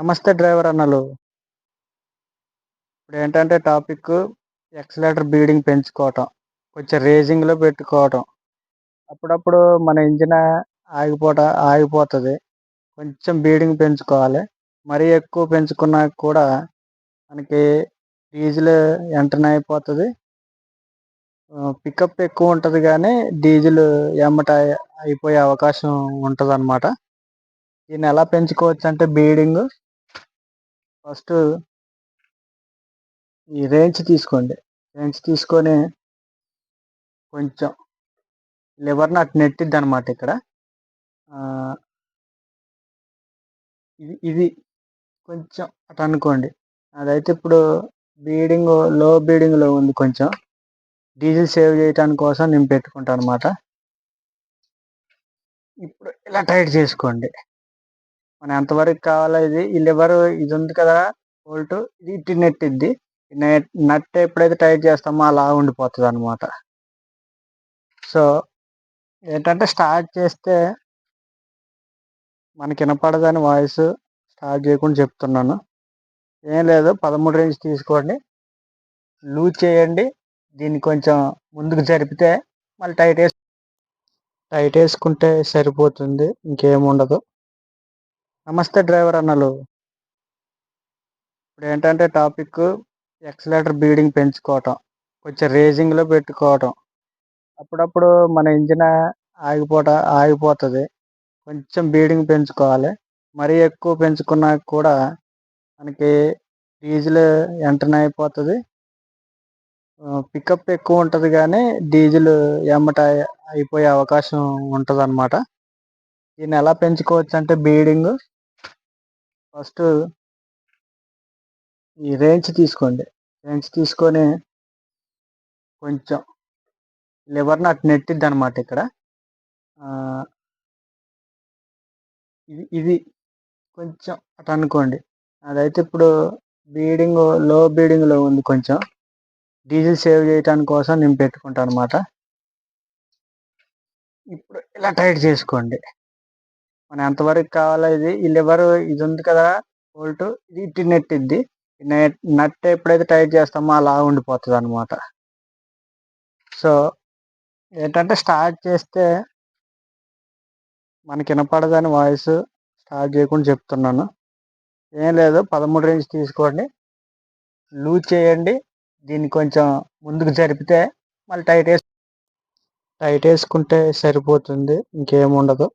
నమస్తే డ్రైవర్ అన్నలు. ఇప్పుడు ఏంటంటే టాపిక్ ఎక్సలేటర్ బీడింగ్ పెంచుకోవటం, కొంచెం రేసింగ్లో పెట్టుకోవటం. అప్పుడప్పుడు మన ఇంజిన్ ఆగిపోతుంది. కొంచెం బీడింగ్ పెంచుకోవాలి. మరీ ఎక్కువ పెంచుకున్నా కూడా మనకి డీజిల్ వెంటనే అయిపోతుంది. పికప్ ఎక్కువ ఉంటుంది కానీ డీజిల్ ఎమ్మట అయిపోయే అవకాశం ఉంటుంది అనమాట. దీన్ని ఎలా పెంచుకోవచ్చు అంటే బీడింగ్ ఫస్ట్ ఈ రేంజ్ తీసుకోండి. రేంజ్ తీసుకొని కొంచెం లివర్ని అటు నెట్టిద్ది అనమాట. ఇక్కడ ఇది కొంచెం అటు అనుకోండి. అదైతే ఇప్పుడు లో బీడింగ్లో ఉంది. కొంచెం డీజిల్ సేవ్ చేయడానికి కోసం నేను పెట్టుకుంటాను అనమాట. ఇప్పుడు ఇలా టైట్ చేసుకోండి. మనం ఎంతవరకు కావాలో ఈ లివర్ ఇది ఉంది కదా, బోల్ట్, ఇది ఇటు నెట్టిద్ది. నట్ ఎప్పుడైతే టైట్ చేస్తామో అలా ఉండిపోతుంది అనమాట. సో ఏంటంటే స్టార్ట్ చేస్తే మనకి వినపడదని వాయిస్ స్టార్ట్ చేయకుండా చెప్తున్నాను. ఏం లేదు, 13 రేంజ్ తీసుకోండి, లూజ్ చేయండి. దీన్ని కొంచెం ముందుకు జరిపితే మళ్ళీ టైట్ వేసుకుంటే సరిపోతుంది, ఇంకేముండదు. నమస్తే డ్రైవర్ అన్నలు. ఇప్పుడు ఏంటంటే టాపిక్ ఎక్సలేటర్ బీడింగ్ పెంచుకోవటం, కొంచెం రేసింగ్లో పెట్టుకోవటం. అప్పుడప్పుడు మన ఇంజిన్ ఆగిపోతుంది. కొంచెం బీడింగ్ పెంచుకోవాలి. మరీ ఎక్కువ పెంచుకున్నా కూడా మనకి డీజిల్ వెంటనే అయిపోతుంది. పికప్ ఎక్కువ ఉంటుంది కానీ డీజిల్ ఎమ్మట అయిపోయే అవకాశం ఉంటుంది అనమాట. దీన్ని ఎలా పెంచుకోవచ్చు అంటే బీడింగ్ ఫస్ట్ ఈ రేంజ్ తీసుకోండి. రేంజ్ తీసుకొని కొంచెం లివర్ని అటు నెట్టిద్ది అనమాట. ఇక్కడ ఇది కొంచెం అటు అనుకోండి. అదైతే ఇప్పుడు లో బీడింగ్లో ఉంది. కొంచెం డీజిల్ సేవ్ చేయడానికి కోసం నేను పెట్టుకుంటాను అనమాట. ఇప్పుడు ఇలా టైట్ చేసుకోండి. మనం ఎంతవరకు కావాలో ఈ లివర్ ఇది ఉంది కదా, బోల్ట్, ఇది ఇటు నెట్టిద్ది. నట్ ఎప్పుడైతే టైట్ చేస్తామో అలా ఉండిపోతుంది అనమాట. సో ఏంటంటే స్టార్ట్ చేస్తే మనకి వినపడదని వాయిస్ స్టార్ట్ చేయకుండా చెప్తున్నాను. ఏం లేదు, 13 రేంజ్ తీసుకోండి, లూజ్ చేయండి. దీన్ని కొంచెం ముందుకు జరిపితే మళ్ళీ టైట్ వేసుకుంటే సరిపోతుంది, ఇంకేముండదు.